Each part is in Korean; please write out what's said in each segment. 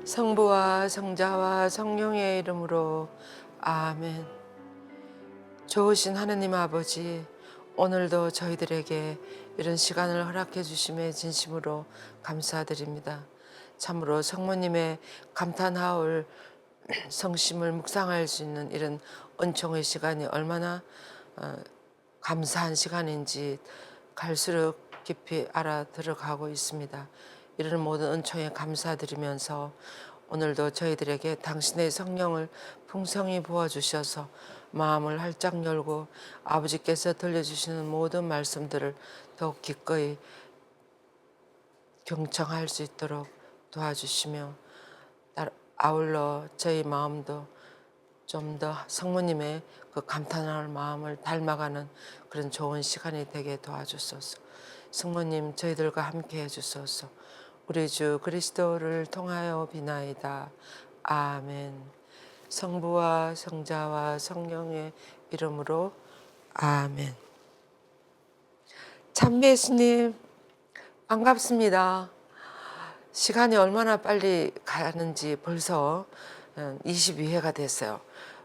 성부와 성자와 성령의 이름으로 아멘. 좋으신 하느님 아버지, 오늘도 저희들에게 이런 시간을 허락해 주심에 진심으로 감사드립니다. 참으로 성모님의 감탄하올 성심을 묵상할 수 있는 이런 은총의 시간이 얼마나 감사한 시간인지 갈수록 깊이 알아들어가고 있습니다. 이런 모든 은총에 감사드리면서 오늘도 저희들에게 당신의 성령을 풍성히 부어주셔서 마음을 활짝 열고 아버지께서 들려주시는 모든 말씀들을 더욱 기꺼이 경청할 수 있도록 도와주시며 아울러 저희 마음도 좀 더 성모님의 그 감탄할 마음을 닮아가는 그런 좋은 시간이 되게 도와주소서. 성모님 저희들과 함께 해주소서. 우리 주 그리스도를 통하여 비나이다. 아멘. 성부와 성자와 성령의 이름으로 아멘. 참 예수님 반갑습니다. 시간이 얼마나 빨리 가는지 벌써 22회가 됐어요.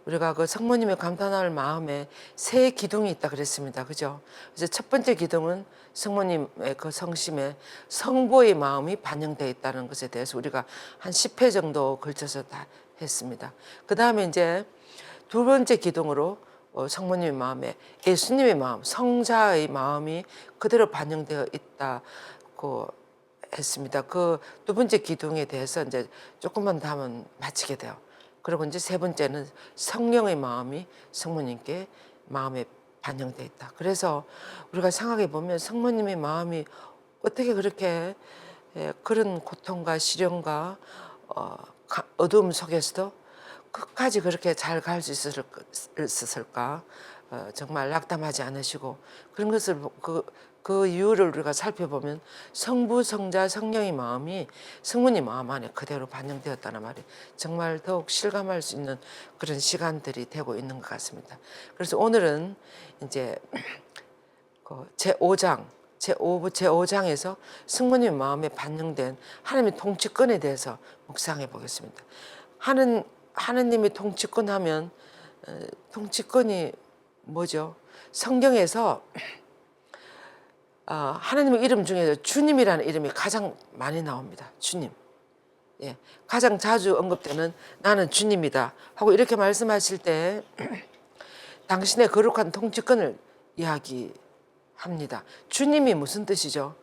우리가 그 성모님의 감탄할 마음에 세 기둥이 있다 그랬습니다. 그죠? 그래서 첫 번째 기둥은 성모님의 그 성심에 성부의 마음이 반영되어 있다는 것에 대해서 우리가 한 10회 정도 걸쳐서 다 했습니다. 그 다음에 이제 두 번째 기둥으로 성모님의 마음에 예수님의 마음, 성자의 마음이 그대로 반영되어 있다고 했습니다. 그 두 번째 기둥에 대해서 이제 조금만 더 하면 마치게 돼요. 그리고 이제 세 번째는 성령의 마음이 성모님께 마음에 반영되어 있다. 그래서 우리가 생각해 보면 성모님의 마음이 어떻게 그렇게 그런 고통과 시련과 어두움 속에서도 끝까지 그렇게 잘 갈 수 있었을까? 정말 낙담하지 않으시고 그런 것을 그 이유를 우리가 살펴보면 성부, 성자, 성령의 마음이 성모님 마음 안에 그대로 반영되었다는 말이 정말 더욱 실감할 수 있는 그런 시간들이 되고 있는 것 같습니다. 그래서 오늘은 이제 그 제5장, 제5부 제5장에서 성모님 마음에 반영된 하나님의 통치권에 대해서 묵상해 보겠습니다. 하느님이 통치권 하면 통치권이 뭐죠? 성경에서 하나님의 이름 중에서 주님이라는 이름이 가장 많이 나옵니다. 주님. 예, 가장 자주 언급되는 나는 주님이다 하고 이렇게 말씀하실 때 당신의 거룩한 통치권을 이야기합니다. 주님이 무슨 뜻이죠?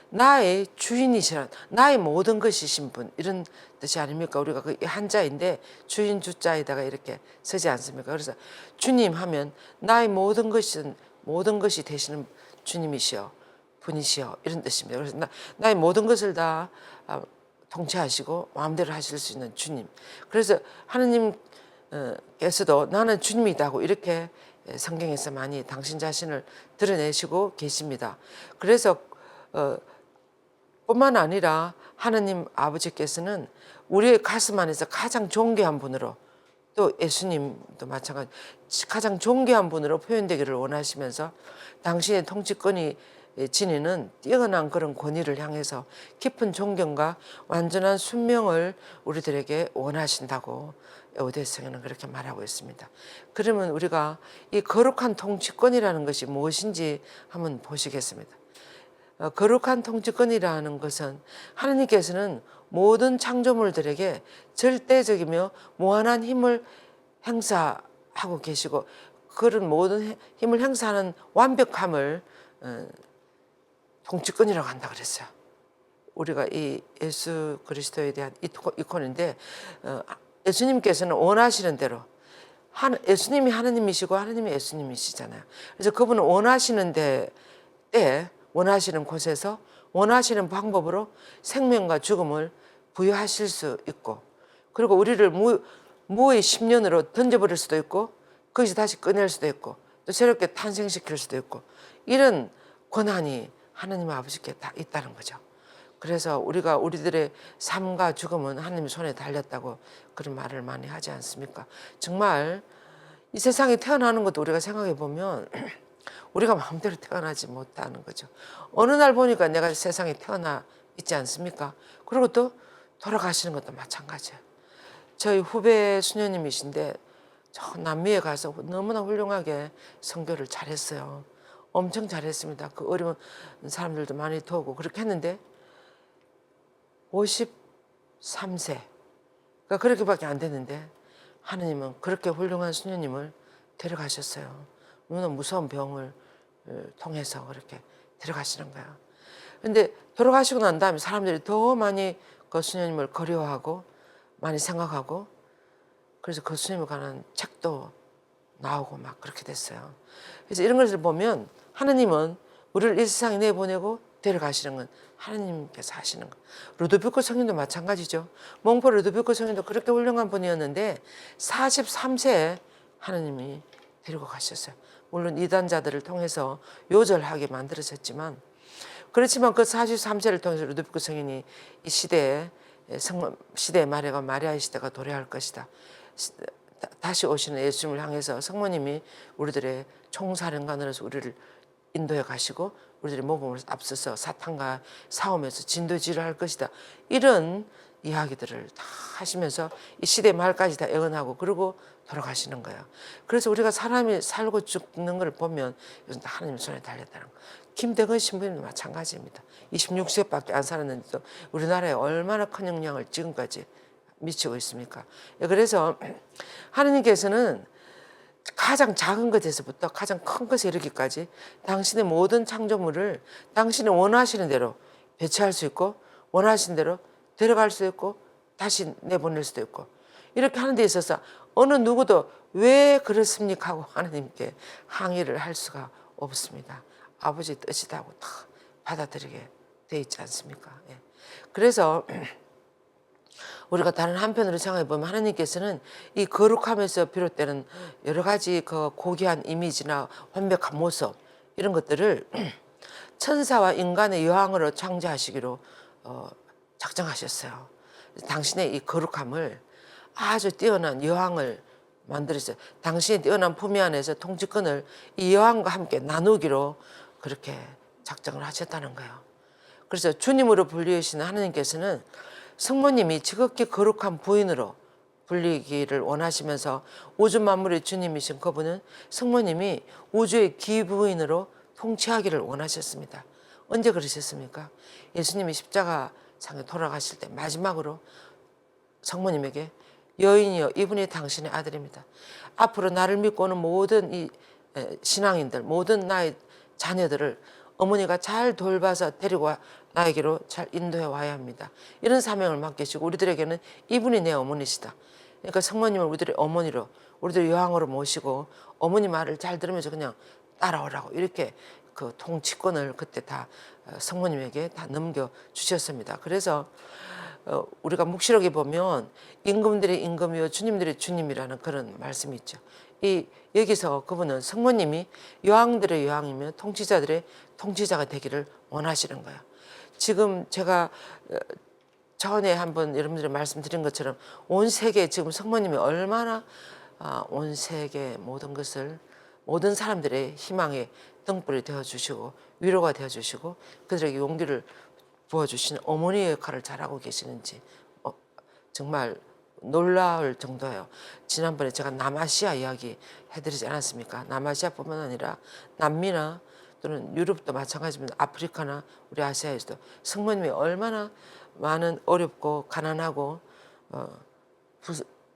나의 주인이시란, 나의 모든 것이신 분, 이런 뜻이 아닙니까? 우리가 그 한자인데 주인 주자에다가 이렇게 쓰지 않습니까? 그래서 주님 하면 나의 모든 것이 되시는 주님이시여, 분이시여, 이런 뜻입니다. 그래서 나의 모든 것을 다 통치하시고 마음대로 하실 수 있는 주님. 그래서 하느님께서도 나는 주님이다고 이렇게 성경에서 많이 당신 자신을 드러내시고 계십니다. 그래서 뿐만 아니라 하느님 아버지께서는 우리의 가슴 안에서 가장 존귀한 분으로, 또 예수님도 마찬가지 가장 존귀한 분으로 표현되기를 원하시면서 당신의 통치권이 지니는 뛰어난 그런 권위를 향해서 깊은 존경과 완전한 순명을 우리들에게 원하신다고 에오데서에는 그렇게 말하고 있습니다. 그러면 우리가 이 거룩한 통치권이라는 것이 무엇인지 한번 보시겠습니다. 거룩한 통치권이라는 것은 하나님께서는 모든 창조물들에게 절대적이며 무한한 힘을 행사하고 계시고 그런 모든 힘을 행사하는 완벽함을 통치권이라고 한다 그랬어요. 우리가 이 예수 그리스도에 대한 이콘인데 예수님께서는 원하시는 대로 예수님이 하나님이시고 하나님이 예수님이시잖아요. 그래서 그분은 원하시는 때에 원하시는 곳에서 원하시는 방법으로 생명과 죽음을 부여하실 수 있고 그리고 우리를 무의 10년으로 던져버릴 수도 있고 거기서 다시 꺼낼 수도 있고 또 새롭게 탄생시킬 수도 있고 이런 권한이 하나님 아버지께 다 있다는 거죠. 그래서 우리가 우리들의 삶과 죽음은 하나님의 손에 달렸다고 그런 말을 많이 하지 않습니까? 정말 이 세상에 태어나는 것도 우리가 생각해 보면 우리가 마음대로 태어나지 못하는 거죠. 어느 날 보니까 내가 세상에 태어나 있지 않습니까? 그리고 또 돌아가시는 것도 마찬가지예요. 저희 후배 수녀님이신데 저 남미에 가서 너무나 훌륭하게 선교를 잘했어요. 엄청 잘했습니다. 그 어려운 사람들도 많이 도우고 그렇게 했는데 53세 그러니까 그렇게밖에 안 됐는데 하느님은 그렇게 훌륭한 수녀님을 데려가셨어요. 너무나 무서운 병을 통해서 그렇게 데려가시는 거예요. 근데 돌아가시고 난 다음에 사람들이 더 많이 그 수녀님을 그리워하고 많이 생각하고 그래서 그 수녀님에 관한 책도 나오고 막 그렇게 됐어요. 그래서 이런 것을 보면 하느님은 우리를 이 세상에 내보내고 데려가시는 건 하느님께서 하시는 거. 루도비코 성인도 마찬가지죠. 몽포 루도비코 성인도 그렇게 훌륭한 분이었는데 43세에 하느님이 데리고 가셨어요. 물론 이단자들을 통해서 요절하게 만들어졌지만 그렇지만 그 43세를 통해서 루도비코 성인이 이 시대에 시대의 말해가 마리아의 시대가 도래할 것이다. 다시 오시는 예수님을 향해서 성모님이 우리들의 총사령관으로서 우리를 인도해 가시고 우리들의 모범을 앞서서 사탄과 싸움에서 진도지를 할 것이다. 이런 이야기들을 다 하시면서 이 시대 말까지 다 예언하고 그러고 돌아가시는 거예요. 그래서 우리가 사람이 살고 죽는 걸 보면 이것은 다 하나님 손에 달렸다는 거. 김대건 신부님도 마찬가지입니다. 26세밖에 안 살았는데도 우리나라에 얼마나 큰 영향을 지금까지 미치고 있습니까? 그래서 하느님께서는 가장 작은 것에서부터 가장 큰 것에 이르기까지 당신의 모든 창조물을 당신이 원하시는 대로 배치할 수 있고 원하시는 대로 데려갈 수 있고 다시 내보낼 수도 있고 이렇게 하는 데 있어서 어느 누구도 왜 그렇습니까 하고 하나님께 항의를 할 수가 없습니다. 아버지 뜻이다고 다 받아들이게 돼 있지 않습니까? 예. 그래서 우리가 다른 한편으로 생각해 보면 하나님께서는 이 거룩함에서 비롯되는 여러 가지 그 고귀한 이미지나 완벽한 모습 이런 것들을 천사와 인간의 여왕으로 창조하시기로 작정하셨어요. 당신의 이 거룩함을 아주 뛰어난 여왕을 만들었어요. 당신의 뛰어난 품위 안에서 통치권을 이 여왕과 함께 나누기로 그렇게 작정을 하셨다는 거예요. 그래서 주님으로 불리시는 하나님께서는 성모님이 지극히 거룩한 부인으로 불리기를 원하시면서 우주 만물의 주님이신 그분은 성모님이 우주의 기부인으로 통치하기를 원하셨습니다. 언제 그러셨습니까? 예수님이 십자가상에 돌아가실 때 마지막으로 성모님에게 여인이여 이분이 당신의 아들입니다. 앞으로 나를 믿고 오는 모든 이 신앙인들 모든 나의 자녀들을 어머니가 잘 돌봐서 데리고 나에게로 잘 인도해 와야 합니다. 이런 사명을 맡기시고 우리들에게는 이분이 내 어머니시다. 그러니까 성모님을 우리들의 어머니로 우리들의 여왕으로 모시고 어머니 말을 잘 들으면서 그냥 따라오라고 이렇게 그 통치권을 그때 다 성모님에게 다 넘겨주셨습니다. 그래서 우리가 묵시록에 보면 임금들의 임금이요 주님들의 주님이라는 그런 말씀이 있죠. 여기서 그분은 성모님이 여왕들의 여왕이며 통치자들의 통치자가 되기를 원하시는 거예요. 지금 제가 전에 한번 여러분들이 말씀드린 것처럼 온 세계에 지금 성모님이 얼마나 온 세계 모든 것을 모든 사람들의 희망의 등불이 되어주시고 위로가 되어주시고 그들에게 용기를 부어주시는 어머니의 역할을 잘하고 계시는지 정말 놀라울 정도예요. 지난번에 제가 남아시아 이야기 해드리지 않았습니까? 남아시아뿐만 아니라 남미나 또는 유럽도 마찬가지입니다. 아프리카나 우리 아시아에서도 성모님이 얼마나 많은 어렵고 가난하고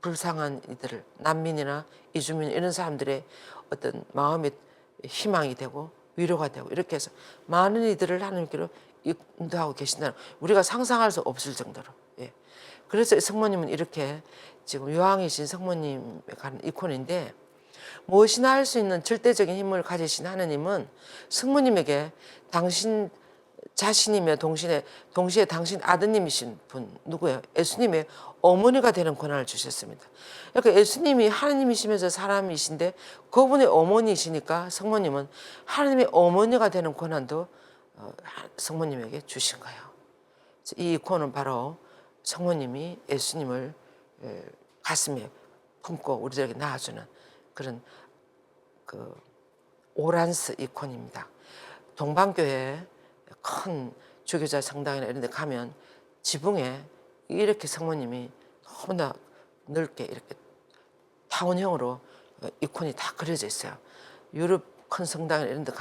불쌍한 이들을 난민이나 이주민 이런 사람들의 어떤 마음의 희망이 되고 위로가 되고 이렇게 해서 많은 이들을 하나님께로 인도하고 계신다는 우리가 상상할 수 없을 정도로. 예. 그래서 성모님은 이렇게 지금 여왕이신 성모님에 관한 이콘인데 무엇이나 할 수 있는 절대적인 힘을 가지신 하나님은 성모님에게 당신 자신이며 동시에 당신 아드님이신 분 누구예요? 예수님의 어머니가 되는 권한을 주셨습니다. 그러니까 예수님이 하나님이시면서 사람이신데 그분의 어머니이시니까 성모님은 하나님의 어머니가 되는 권한도 성모님에게 주신 거예요. 이 이콘은 바로 성모님이 예수님을 가슴에 품고 우리들에게 낳아주는 그런 그 오란스 이콘입니다. 동방교회 큰 주교자 성당이나 이런 데 가면 지붕에 이렇게 성모님이 너무나 넓게 이렇게 타원형으로 이콘이 다 그려져 있어요. 유럽 큰 성당 이런 데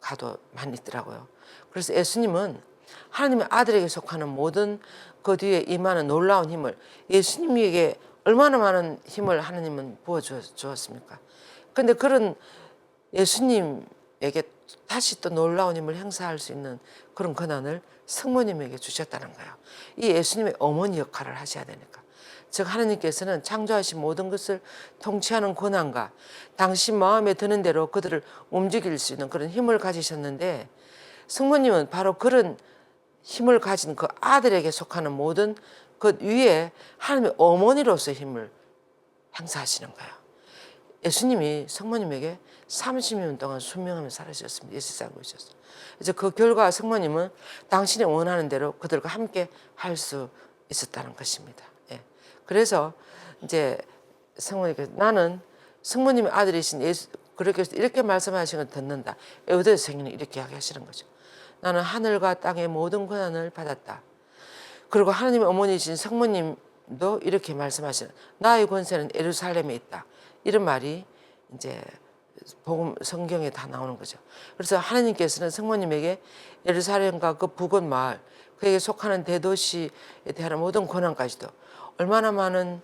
가도 많이 있더라고요. 그래서 예수님은 하나님의 아들에게 속하는 모든 그 뒤에 임하는 놀라운 힘을, 예수님에게 얼마나 많은 힘을 하나님은 부어주었습니까? 근데 그런 예수님에게 다시 또 놀라운 힘을 행사할 수 있는 그런 권한을 성모님에게 주셨다는 거예요. 이 예수님의 어머니 역할을 하셔야 되니까. 즉 하나님께서는 창조하신 모든 것을 통치하는 권한과 당신 마음에 드는 대로 그들을 움직일 수 있는 그런 힘을 가지셨는데, 성모님은 바로 그런 힘을 가진 그 아들에게 속하는 모든 것 위에 하나님의 어머니로서의 힘을 행사하시는 거예요. 예수님이 성모님에게 30년 동안 순명하며 살아주셨습니다. 이 세상에 오셨어요. 그래서 그 결과 성모님은 당신이 원하는 대로 그들과 함께 할 수 있었다는 것입니다. 예. 그래서 이제 성모님께서 나는 성모님의 아들이신 예수, 그렇게 이렇게 말씀하시는 걸 듣는다. 에우대서 성인이 이렇게 이야기하시는 거죠. 나는 하늘과 땅의 모든 권한을 받았다. 그리고 하나님의 어머니이신 성모님도 이렇게 말씀하시는, 나의 권세는 예루살렘에 있다. 이런 말이 이제 복음 성경에 다 나오는 거죠. 그래서 하나님께서는 성모님에게 예루살렘과 그 북은 마을, 그에게 속하는 대도시에 대한 모든 권한까지도, 얼마나 많은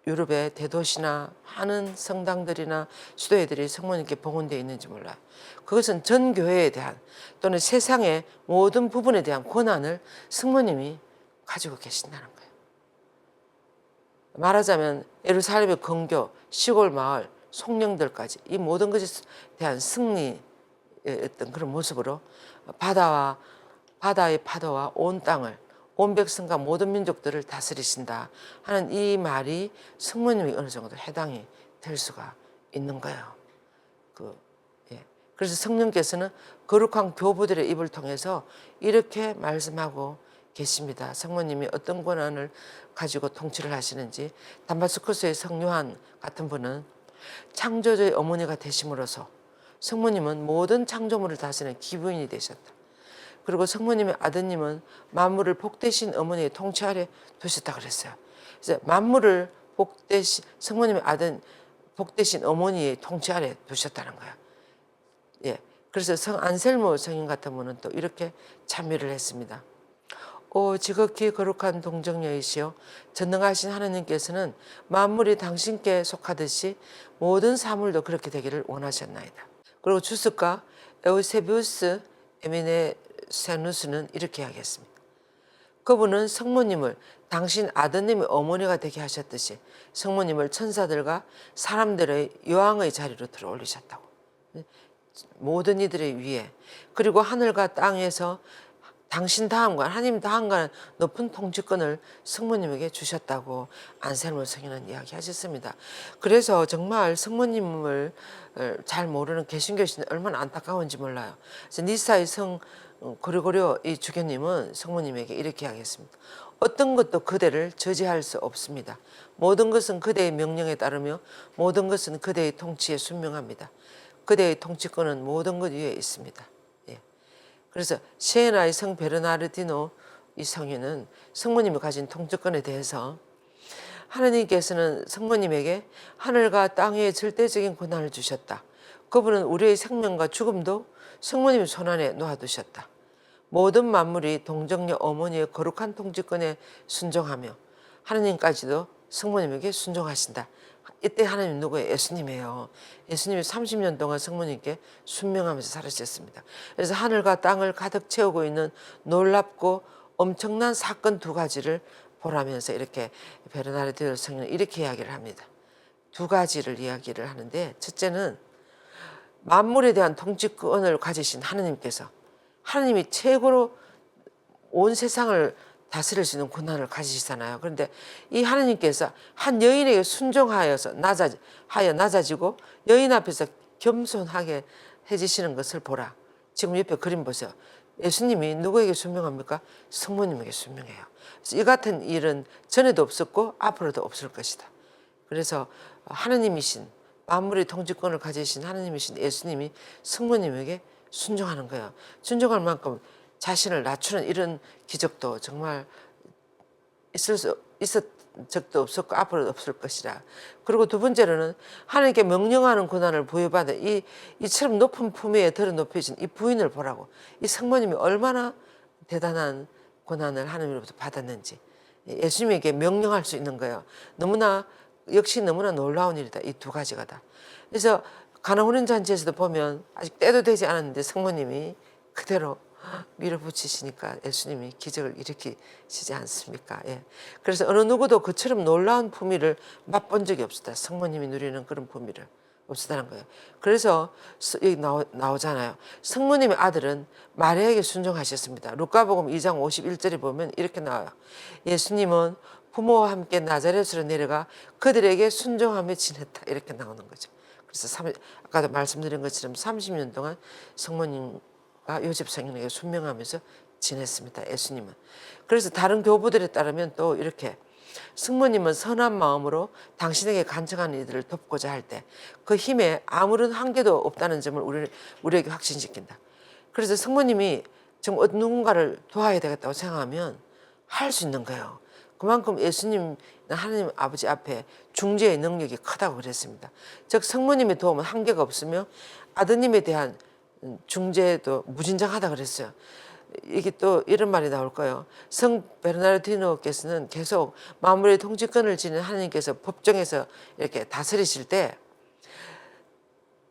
유럽의 대도시나 많은 성당들이나 수도회들이 성모님께 복원되어 있는지 몰라요. 그것은 전 교회에 대한 또는 세상의 모든 부분에 대한 권한을 성모님이 가지고 계신다는 거예요. 말하자면 예루살렘의 근교, 시골 마을, 송령들까지 이 모든 것에 대한 승리의 어떤 그런 모습으로 바다의 파도와 온 땅을, 온 백성과 모든 민족들을 다스리신다 하는 이 말이 성모님이 어느 정도 해당이 될 수가 있는 거예요. 그래서 성령께서는 거룩한 교부들의 입을 통해서 이렇게 말씀하고 계십니다. 성모님이 어떤 권한을 가지고 통치를 하시는지. 담마스커스의 성요한 같은 분은 창조주의 어머니가 되심으로써 성모님은 모든 창조물을 다스리는 기부인이 되셨다. 그리고 성모님의 아드님은 만물을 복되신 어머니의 통치 아래 두셨다 그랬어요. 그래서 만물을 성모님의 아들 복되신 어머니의 통치 아래 두셨다는 거야. 예. 그래서 성 안셀모 성인 같은 분은 또 이렇게 찬미를 했습니다. 오 지극히 거룩한 동정녀이시여, 전능하신 하나님께서는 만물이 당신께 속하듯이 모든 사물도 그렇게 되기를 원하셨나이다. 그리고 주석가 에우세비우스 에미네세누스는 이렇게 이야기했습니다. 그분은 성모님을 당신 아드님의 어머니가 되게 하셨듯이 성모님을 천사들과 사람들의 여왕의 자리로 들어 올리셨다고. 모든 이들의 위에, 그리고 하늘과 땅에서 당신 다음과 하나님 다음과는 높은 통치권을 성모님에게 주셨다고 안셀모 성인은 이야기하셨습니다. 그래서 정말 성모님을 잘 모르는 개신교신은 얼마나 안타까운지 몰라요. 그래서 니사의 성 고리고려 이 주교님은 성모님에게 이렇게 이야기했습니다. 어떤 것도 그대를 저지할 수 없습니다. 모든 것은 그대의 명령에 따르며 모든 것은 그대의 통치에 순명합니다. 그대의 통치권은 모든 것 위에 있습니다. 예. 그래서 시에나의 성 베르나르디노 이 성인은 성모님이 가진 통치권에 대해서 하나님께서는 성모님에게 하늘과 땅의 절대적인 권한을 주셨다. 그분은 우리의 생명과 죽음도 성모님의 손안에 놓아두셨다. 모든 만물이 동정녀 어머니의 거룩한 통치권에 순종하며 하나님까지도 성모님에게 순종하신다. 이때 하나님 누구예요? 예수님이에요. 예수님이 30년 동안 성모님께 순명하면서 살아주셨습니다. 그래서 하늘과 땅을 가득 채우고 있는 놀랍고 엄청난 사건 두 가지를 보라면서 이렇게 베르나르디노 성인은 이렇게 이야기를 합니다. 두 가지를 이야기를 하는데, 첫째는 만물에 대한 통치권을 가지신 하나님께서, 하나님이 최고로 온 세상을 다스릴 수 있는 권한을 가지시잖아요. 그런데 이 하나님께서 한 여인에게 순종하여서 낮아지고 여인 앞에서 겸손하게 해주시는 것을 보라. 지금 옆에 그림 보세요. 예수님이 누구에게 순명합니까? 성모님에게 순명해요. 이 같은 일은 전에도 없었고 앞으로도 없을 것이다. 그래서 하나님이신, 만물의 통치권을 가지신 하나님이신 예수님이 성모님에게 순종하는 거예요. 순종할 만큼 자신을 낮추는 이런 기적도 정말 있었 적도 없었고 앞으로도 없을 것이라. 그리고 두 번째로는 하나님께 명령하는 고난을 부여받은 이처럼 높은 품 위에 들어 높여진 이 부인을 보라고. 이 성모님이 얼마나 대단한 고난을 하나님으로부터 받았는지 예수님에게 명령할 수 있는 거예요. 역시 너무나 놀라운 일이다. 이 두 가지가 다. 그래서 가나 혼인잔치에서도 보면 아직 때도 되지 않았는데 성모님이 그대로 밀어붙이시니까 예수님이 기적을 일으키시지 않습니까? 예. 그래서 어느 누구도 그처럼 놀라운 품위를 맛본 적이 없었다. 성모님이 누리는 그런 품위를 없었다는 거예요. 그래서 여기 나오잖아요. 성모님의 아들은 마리아에게 순종하셨습니다. 루카복음 2장 51절에 보면 이렇게 나와요. 예수님은 부모와 함께 나자렛으로 내려가 그들에게 순종하며 지냈다. 이렇게 나오는 거죠. 그래서 아까도 말씀드린 것처럼 30년 동안 성모님과 요셉 성령에게 순명하면서 지냈습니다. 예수님은. 그래서 다른 교부들에 따르면 또 이렇게 성모님은 선한 마음으로 당신에게 간청하는 이들을 돕고자 할 때 그 힘에 아무런 한계도 없다는 점을 우리에게 확신시킨다. 그래서 성모님이 정말 누군가를 도와야 되겠다고 생각하면 할 수 있는 거예요. 그만큼 예수님 하나님 아버지 앞에 중재의 능력이 크다고 그랬습니다. 즉 성모님의 도움은 한계가 없으며 아드님에 대한 중재도 무진장하다 그랬어요. 이게 또 이런 말이 나올 거예요. 성 베르나르디노께서는 계속 만물의 통치권을 지닌 하나님께서 법정에서 이렇게 다스리실 때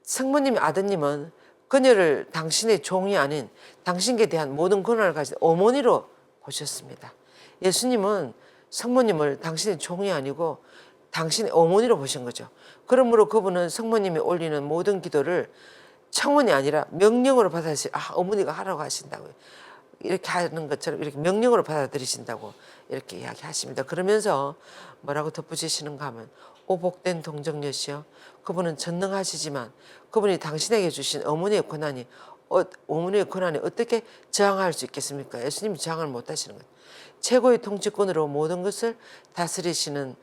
성모님의 아드님은 그녀를 당신의 종이 아닌 당신께 대한 모든 권한을 가진 어머니로 보셨습니다. 예수님은 성모님을 당신의 종이 아니고 당신의 어머니로 보신 거죠. 그러므로 그분은 성모님이 올리는 모든 기도를 청원이 아니라 명령으로 어머니가 하라고 하신다고요. 이렇게 하는 것처럼 이렇게 명령으로 받아들이신다고 이렇게 이야기하십니다. 그러면서 뭐라고 덧붙이시는가 하면 오복된 동정녀시여 그분은 전능하시지만 그분이 당신에게 주신 어머니의 권한이 어떻게 저항할 수 있겠습니까? 예수님이 저항을 못 하시는 거예요. 최고의 통치권으로 모든 것을 다스리시는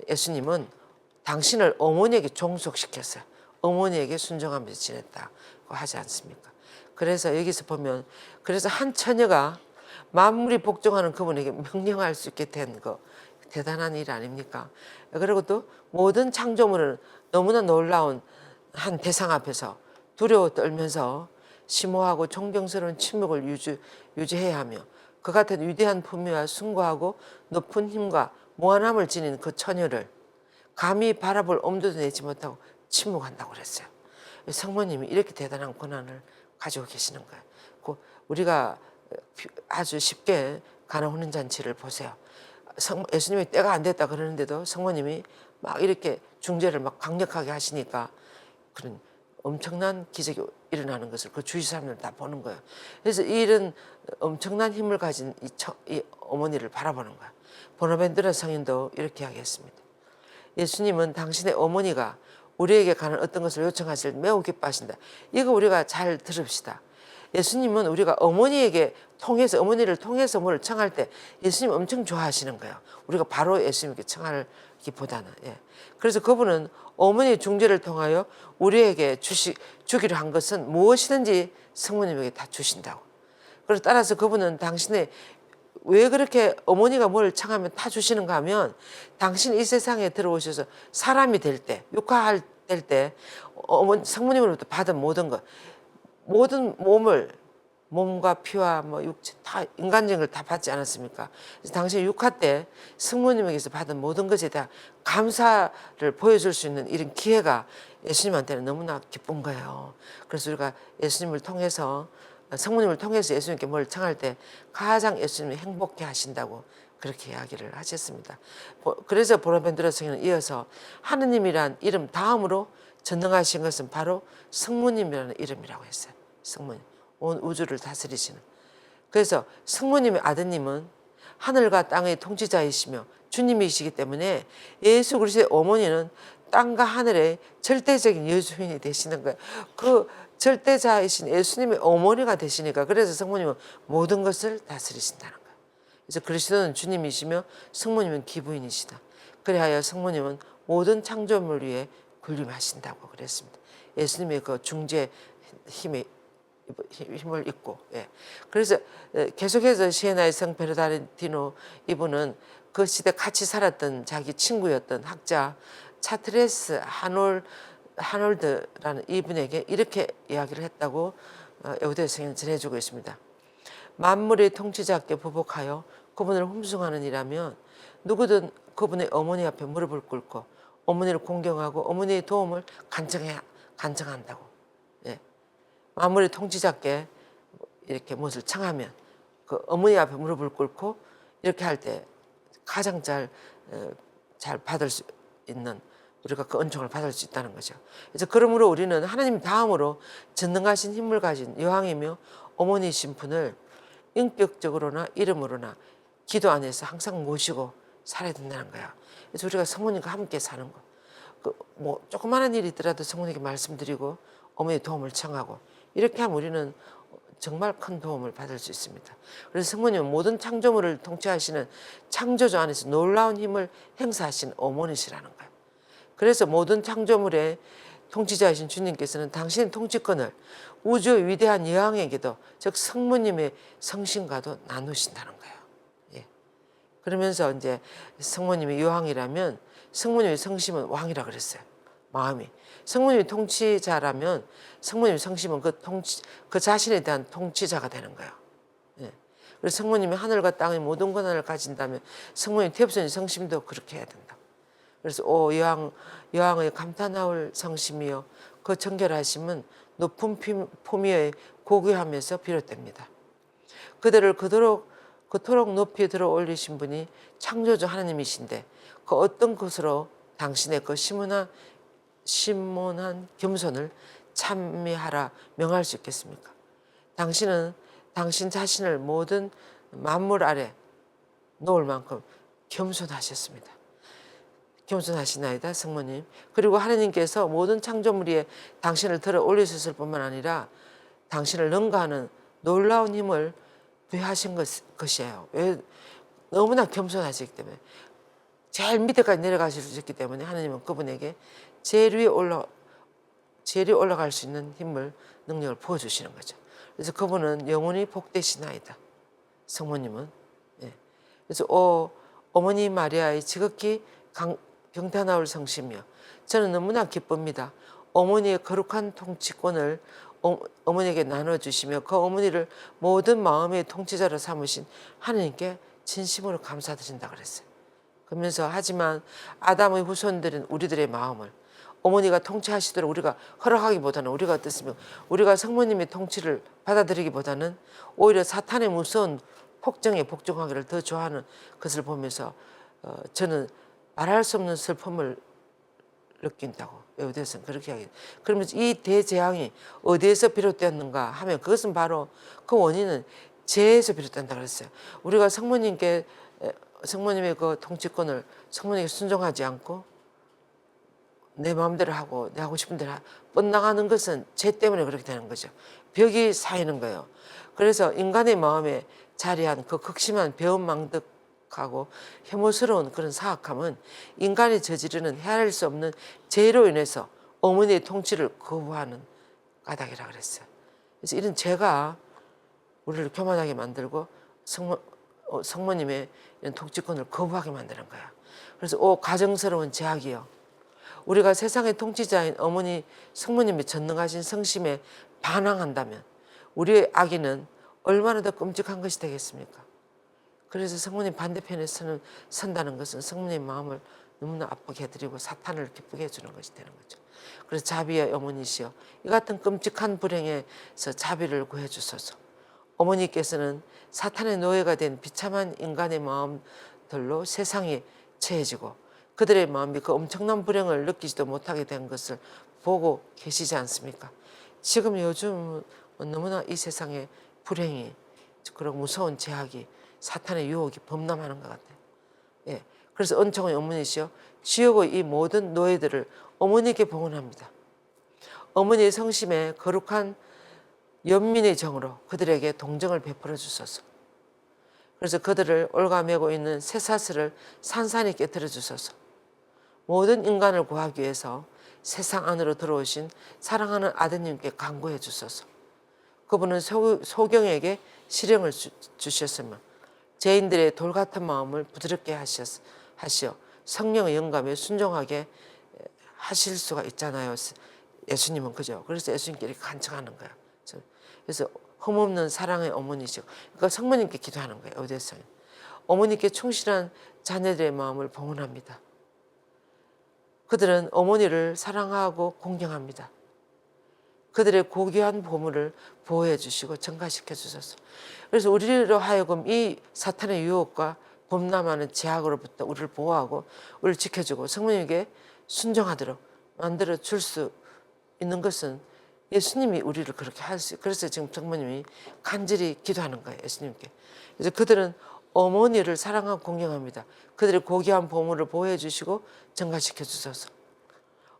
예수님은 당신을 어머니에게 종속시켰어요. 어머니에게 순종하면서 지냈다고 하지 않습니까? 그래서 여기서 보면 그래서 한 처녀가 만물이 복종하는 그분에게 명령할 수 있게 된 거 대단한 일 아닙니까? 그리고 또 모든 창조물은 너무나 놀라운 한 대상 앞에서 두려워 떨면서 심오하고 존경스러운 침묵을 유지해야 하며 그 같은 위대한 품위와 숭고하고 높은 힘과 무한함을 지닌 그 처녀를 감히 바라볼 엄두도 내지 못하고 침묵한다고 그랬어요. 성모님이 이렇게 대단한 권한을 가지고 계시는 거예요. 우리가 아주 쉽게 가나 혼인잔치를 보세요. 예수님이 때가 안 됐다 그러는데도 성모님이 막 이렇게 중재를 막 강력하게 하시니까 그런 엄청난 기적이 일어나는 것을 그 주위 사람들 다 보는 거예요. 그래서 이런 엄청난 힘을 가진 이 어머니를 바라보는 거예요. 보나벤투라 성인도 이렇게 이야기했습니다. 예수님은 당신의 어머니가 우리에게 가는 어떤 것을 요청하실 때 매우 기뻐하신다. 이거 우리가 잘 들읍시다. 예수님은 우리가 어머니를 통해서 뭘 청할 때 예수님 엄청 좋아하시는 거예요. 우리가 바로 예수님께 청하기보다는. 예. 그래서 그분은 어머니의 중재를 통하여 우리에게 주기로 한 것은 무엇이든지 성모님에게 다 주신다고. 그래서 따라서 그분은 왜 그렇게 어머니가 뭘 청하면 다 주시는가 하면 당신이 이 세상에 들어오셔서 사람이 될 때, 육화할 때 성모님으로부터 받은 모든 몸과 피와 육체 다 인간적인 걸 다 받지 않았습니까? 그래서 당신 육화 때 성모님에게서 받은 모든 것에 대한 감사를 보여줄 수 있는 이런 기회가 예수님한테는 너무나 기쁜 거예요. 그래서 우리가 성모님을 통해서 예수님께 뭘 청할 때 가장 예수님이 행복해 하신다고 그렇게 이야기를 하셨습니다. 그래서 보나벤투라 성인은 이어서 하느님이란 이름 다음으로 전능하신 것은 바로 성모님이라는 이름이라고 했어요. 성모님, 온 우주를 다스리시는. 그래서 성모님의 아드님은 하늘과 땅의 통치자이시며 주님이시기 때문에 예수 그리스도의 어머니는 땅과 하늘의 절대적인 여주인이 되시는 거예요. 그 절대자이신 예수님의 어머니가 되시니까 그래서 성모님은 모든 것을 다스리신다는 거예요. 그래서 그리스도는 주님이시며 성모님은 기부인이시다. 그리하여 성모님은 모든 창조물 위에 군림하신다고 그랬습니다. 예수님의 그 중재 힘을 입고. 예. 그래서 계속해서 시에나의 성 베르나르디노 이분은 그 시대 같이 살았던 자기 친구였던 학자 차트레스 하놀드라는 이분에게 이렇게 이야기를 했다고 에우대우 성경은 전해주고 있습니다. 만물의 통치자께 보복하여 그분을 흠숭하는 이라면 누구든 그분의 어머니 앞에 무릎을 꿇고 어머니를 공경하고 어머니의 도움을 간청한다고. 예. 만물의 통치자께 이렇게 무엇을 청하면 그 어머니 앞에 무릎을 꿇고 이렇게 할 때 가장 잘 받을 수 있는, 우리가 그 은총을 받을 수 있다는 거죠. 그래서 그러므로 우리는 하나님 다음으로 전능하신 힘을 가진 여왕이며 어머니이신 분을 인격적으로나 이름으로나 기도 안에서 항상 모시고 살아야 된다는 거야. 그래서 우리가 성모님과 함께 사는 거. 뭐 조그마한 일이 있더라도 성모님께 말씀드리고 어머니 도움을 청하고 이렇게 하면 우리는 정말 큰 도움을 받을 수 있습니다. 그래서 성모님은 모든 창조물을 통치하시는 창조주 안에서 놀라운 힘을 행사하신 어머니시라는 거예요. 그래서 모든 창조물의 통치자이신 주님께서는 당신의 통치권을 우주의 위대한 여왕에게도, 즉 성모님의 성신과도 나누신다는 거예요. 예. 그러면서 이제 성모님이 여왕이라면 성모님의 성심은 왕이라 그랬어요. 마음이. 성모님이 통치자라면 성모님의 성심은 그 자신에 대한 통치자가 되는 거예요. 예. 그래서 성모님이 하늘과 땅의 모든 권한을 가진다면 성모님 태엽선의 성심도 그렇게 해야 된다. 그래서 여왕의 감탄하올 성심이여 그 정결하심은 높은 품위의 고귀함에서 비롯됩니다. 그들을 그토록 높이 들어 올리신 분이 창조주 하나님이신데 그 어떤 것으로 당신의 그 심문한 겸손을 찬미하라 명할 수 있겠습니까? 당신은 당신 자신을 모든 만물 아래 놓을 만큼 겸손하셨습니다. 겸손하시나이다 성모님. 그리고 하나님께서 모든 창조물 위에 당신을 들어 올리셨을 뿐만 아니라 당신을 능가하는 놀라운 힘을 부여하신 것이에요. 왜? 너무나 겸손하시기 때문에, 제일 밑에까지 내려가셨기 때문에 하나님은 그분에게 제일 위에 올라갈 수 있는 힘을, 능력을 부어주시는 거죠. 그래서 그분은 영원히 복되시나이다 성모님은. 예. 그래서 어머니 마리아의 지극히 경탄하올 성심이요, 저는 너무나 기쁩니다. 어머니의 거룩한 통치권을 어머니에게 나눠주시며 그 어머니를 모든 마음의 통치자로 삼으신 하나님께 진심으로 감사드린다 그랬어요. 그러면서 하지만 아담의 후손들인 우리들의 마음을 어머니가 통치하시도록 우리가 허락하기보다는 우리가 어떻습니까? 우리가 성모님의 통치를 받아들이기보다는 오히려 사탄의 무서운 폭정에 복종하기를 더 좋아하는 것을 보면서 저는 말할 수 없는 슬픔을 느낀다고 에우대우서는 그렇게 이야기해요. 그러면서 이 대재앙이 어디에서 비롯되었는가 하면 그것은 바로 그 원인은 죄에서 비롯된다 그랬어요. 우리가 성모님의 그 통치권을 성모님께 순종하지 않고 내 마음대로 하고 내 하고 싶은 대로 뻗나가는 것은 죄 때문에 그렇게 되는 거죠. 벽이 쌓이는 거예요. 그래서 인간의 마음에 자리한 그 극심한 배은망덕하고 혐오스러운 그런 사악함은 인간이 저지르는 헤아릴 수 없는 죄로 인해서 어머니의 통치를 거부하는 까닭이라 그랬어요. 그래서 이런 죄가 우리를 교만하게 만들고 성모님의 이런 통치권을 거부하게 만드는 거야. 그래서 가정스러운 제약이요, 우리가 세상의 통치자인 어머니 성모님의 전능하신 성심에 반항한다면 우리의 악인은 얼마나 더 끔찍한 것이 되겠습니까? 그래서 성모님 반대편에 선다는 것은 성모님 마음을 너무나 아프게 해드리고 사탄을 기쁘게 해주는 것이 되는 거죠. 그래서 자비의 어머니시여 이 같은 끔찍한 불행에서 자비를 구해주소서. 어머니께서는 사탄의 노예가 된 비참한 인간의 마음들로 세상이 처해지고 그들의 마음이 그 엄청난 불행을 느끼지도 못하게 된 것을 보고 계시지 않습니까? 지금 요즘 너무나 이 세상에 불행이, 그런 무서운 제약이, 사탄의 유혹이 범람하는 것 같아요. 예. 그래서 은총의 어머니시여 지옥의 이 모든 노예들을 어머니께 봉헌합니다. 어머니의 성심에 거룩한 연민의 정으로 그들에게 동정을 베풀어 주소서. 그래서 그들을 올가매고 있는 쇠사슬을 산산히 깨뜨려 주소서. 모든 인간을 구하기 위해서 세상 안으로 들어오신 사랑하는 아드님께 간구해 주소서. 그분은 소경에게 시령을 주셨으며 죄인들의 돌 같은 마음을 부드럽게 하시어 성령의 영감에 순종하게 하실 수가 있잖아요. 예수님은 그죠. 그래서 예수님께 이렇게 간청하는 거예요. 그래서 흠없는 사랑의 어머니시고, 그러니까 성모님께 기도하는 거예요. 어디서 어머니께 충실한 자녀들의 마음을 봉헌합니다. 그들은 어머니를 사랑하고 공경합니다. 그들의 고귀한 보물을 보호해 주시고 증가시켜 주소서. 그래서 우리로 하여금 이 사탄의 유혹과 범람하는 제약으로부터 우리를 보호하고 우리를 지켜주고 성모님에게 순종하도록 만들어 줄 수 있는 것은 예수님이 우리를 그렇게 할 수, 그래서 지금 성모님이 간절히 기도하는 거예요. 예수님께. 그래서 그들은 어머니를 사랑하고 공경합니다. 그들의 고귀한 보물을 보호해 주시고 증가시켜 주소서.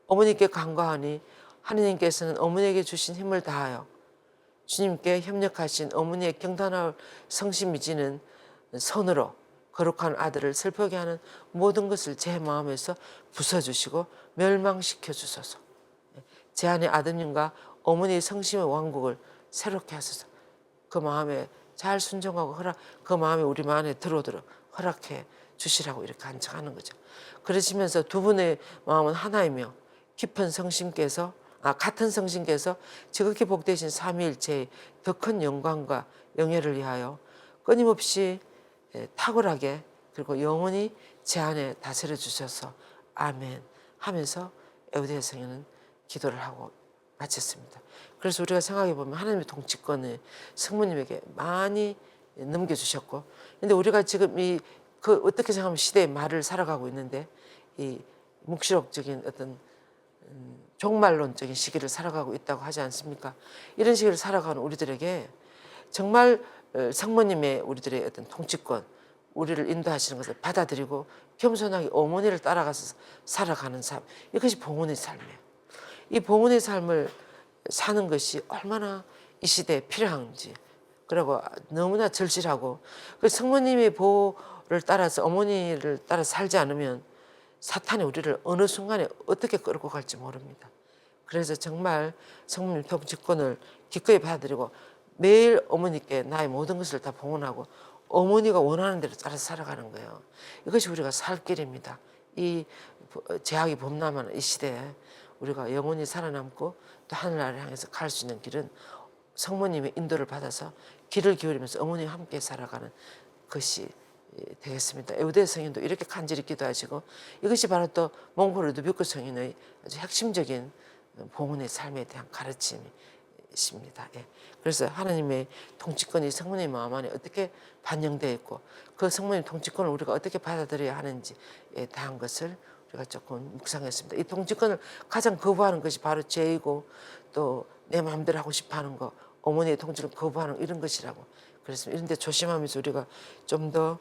어머니께 간구하니 하느님께서는 어머니에게 주신 힘을 다하여 주님께 협력하신 어머니의 경단할 성심이 지는 손으로 거룩한 아들을 슬프게 하는 모든 것을 제 마음에서 부숴주시고 멸망시켜 주소서. 제 안에 아드님과 어머니의 성심의 왕국을 새롭게 하소서. 그 마음에 잘 순종하고 그 마음에 우리 마음에 들어오도록 허락해 주시라고 이렇게 간청하는 거죠. 그러시면서 두 분의 마음은 하나이며 깊은 성심께서 같은 성신께서 지극히 복되신 삼위일체의 더 큰 영광과 영예를 위하여 끊임없이 탁월하게 그리고 영원히 제 안에 다스려 주셔서 아멘 하면서 에우대 성인은 기도를 하고 마쳤습니다. 그래서 우리가 생각해 보면 하나님의 통치권을 성모님에게 많이 넘겨주셨고, 근데 우리가 지금 그 어떻게 생각하면 시대의 말을 살아가고 있는데 이 묵시록적인 어떤 종말론적인 시기를 살아가고 있다고 하지 않습니까? 이런 시기를 살아가는 우리들에게 정말 성모님의 우리들의 어떤 통치권, 우리를 인도하시는 것을 받아들이고 겸손하게 어머니를 따라가서 살아가는 삶, 이것이 봉헌의 삶이에요. 이 봉헌의 삶을 사는 것이 얼마나 이 시대에 필요한지, 그리고 너무나 절실하고, 그 성모님의 보호를 따라서 어머니를 따라 살지 않으면 사탄이 우리를 어느 순간에 어떻게 끌고 갈지 모릅니다. 그래서 정말 성모님 통치권을 기꺼이 받아들이고 매일 어머니께 나의 모든 것을 다 봉헌하고 어머니가 원하는 대로 따라서 살아가는 거예요. 이것이 우리가 살 길입니다. 이 제약이 범람하는 이 시대에 우리가 영원히 살아남고 또 하늘나라를 향해서 갈 수 있는 길은 성모님의 인도를 받아서 길을 기울이면서 어머니와 함께 살아가는 것이 되겠습니다. 에우대 성인도 이렇게 간절히 기도하시고, 이것이 바로 또 몽골 루드비크 성인의 아주 핵심적인 봉헌의 삶에 대한 가르침이십니다. 예. 그래서 하나님의 통치권이 성모님 마음 안에 어떻게 반영되어 있고 그 성모님 통치권을 우리가 어떻게 받아들여야 하는지에 대한 것을 우리가 조금 묵상했습니다. 이 통치권을 가장 거부하는 것이 바로 죄이고 또 내 마음대로 하고 싶어하는 거, 어머니의 통치를 거부하는 이런 것이라고. 그래서 이런 데 조심하면서 우리가 좀 더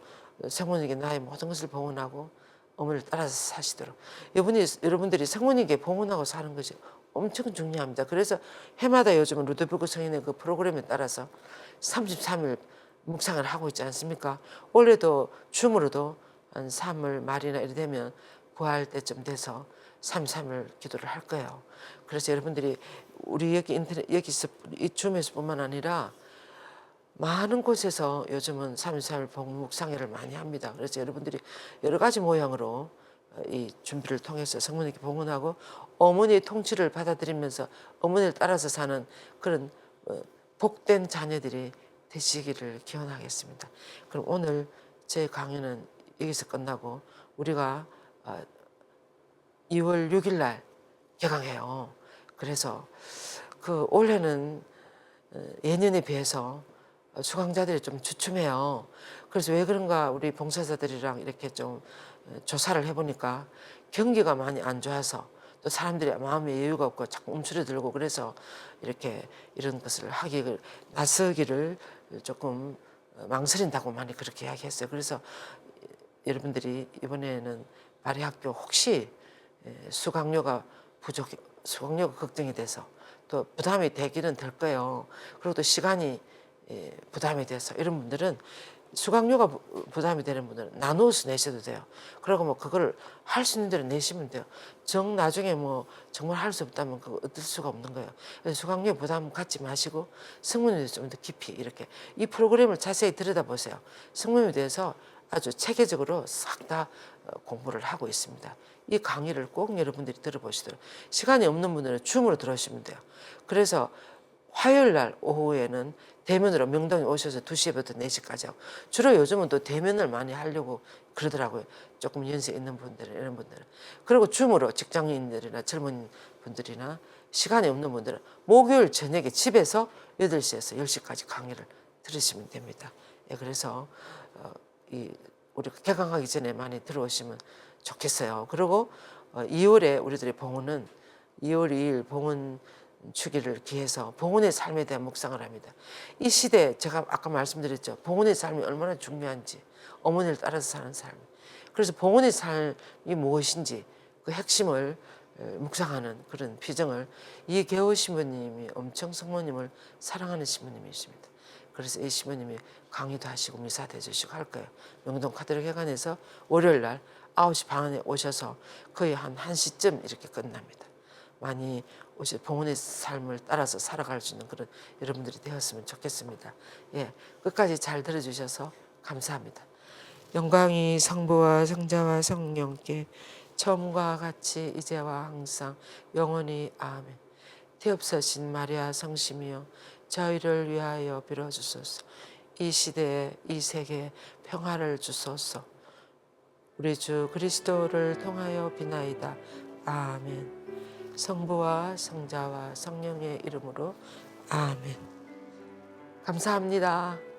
성모님에게 나의 모든 것을 봉헌하고 어머니를 따라서 사시도록, 여러분들이 성모님께 봉헌하고 사는 것이 엄청 중요합니다. 그래서 해마다 요즘은 루드비크 성인의 그 프로그램에 따라서 33일 묵상을 하고 있지 않습니까? 올해도 줌으로도 한 3월 말이나 이래 되면 부활 때쯤 돼서 33일 기도를 할 거예요. 그래서 여러분들이 우리 여기서 이 줌에서뿐만 아니라 많은 곳에서 요즘은 33일 묵상회를 많이 합니다. 그래서 여러분들이 여러 가지 모양으로 이 준비를 통해서 성모님께 봉헌하고 어머니의 통치를 받아들이면서 어머니를 따라서 사는 그런 복된 자녀들이 되시기를 기원하겠습니다. 그럼 오늘 제 강연은 여기서 끝나고 우리가 2월 6일 날 개강해요. 그래서 그 올해는 예년에 비해서 수강자들이 좀 주춤해요. 그래서 왜 그런가 우리 봉사자들이랑 이렇게 좀 조사를 해보니까 경기가 많이 안 좋아서 또 사람들이 마음에 여유가 없고 자꾸 움츠러들고 그래서 이렇게 이런 것을 나서기를 조금 망설인다고 많이 그렇게 이야기했어요. 그래서 여러분들이 이번에는 발해학교 혹시 수강료가 걱정이 돼서 또 부담이 되기는 될 거예요. 그리고 또 시간이 부담이 돼서 이런 분들은 수강료가 부담이 되는 분들은 나누어서 내셔도 돼요. 그리고 뭐 그걸 할 수 있는 대로 내시면 돼요. 나중에 뭐 정말 할 수 없다면 그거 어쩔 수가 없는 거예요. 그래서 수강료 부담 갖지 마시고 성모님에 좀 더 깊이 이렇게 이 프로그램을 자세히 들여다보세요. 성모님에 대해서 아주 체계적으로 싹 다 공부를 하고 있습니다. 이 강의를 꼭 여러분들이 들어보시도록, 시간이 없는 분들은 줌으로 들어오시면 돼요. 그래서 화요일 날 오후에는 대면으로 명동에 오셔서 2시부터 4시까지 하고, 주로 요즘은 또 대면을 많이 하려고 그러더라고요. 조금 연세 있는 분들은, 이런 분들은. 그리고 줌으로 직장인들이나 젊은 분들이나 시간이 없는 분들은 목요일 저녁에 집에서 8시에서 10시까지 강의를 들으시면 됩니다. 예, 그래서 우리 개강하기 전에 많이 들어오시면 좋겠어요. 그리고 2월에 우리들의 봉헌은 2월 2일 봉헌 주기를 기해서 봉헌의 삶에 대한 묵상을 합니다. 이 시대에 제가 아까 말씀드렸죠. 봉헌의 삶이 얼마나 중요한지, 어머니를 따라서 사는 삶. 그래서 봉헌의 삶이 무엇인지 그 핵심을 묵상하는 그런 비정을, 이계호 신부님이 엄청 성모님을 사랑하는 신부님이십니다. 그래서 이 신부님이 강의도 하시고 미사도 해주시고 할 거예요. 명동 카톨릭회관에서 월요일 날 9시 반에 오셔서 거의 한 1시쯤 이렇게 끝납니다. 많이 봉헌의 삶을 따라서 살아갈 수 있는 그런 여러분들이 되었으면 좋겠습니다. 예, 끝까지 잘 들어주셔서 감사합니다. 영광이 성부와 성자와 성령께 처음과 같이 이제와 항상 영원히 아멘. 태업서신 마리아 성심이여 저희를 위하여 빌어주소서. 이 시대에 이 세계에 평화를 주소서. 우리 주 그리스도를 통하여 비나이다. 아멘. 성부와 성자와 성령의 이름으로 아멘. 감사합니다.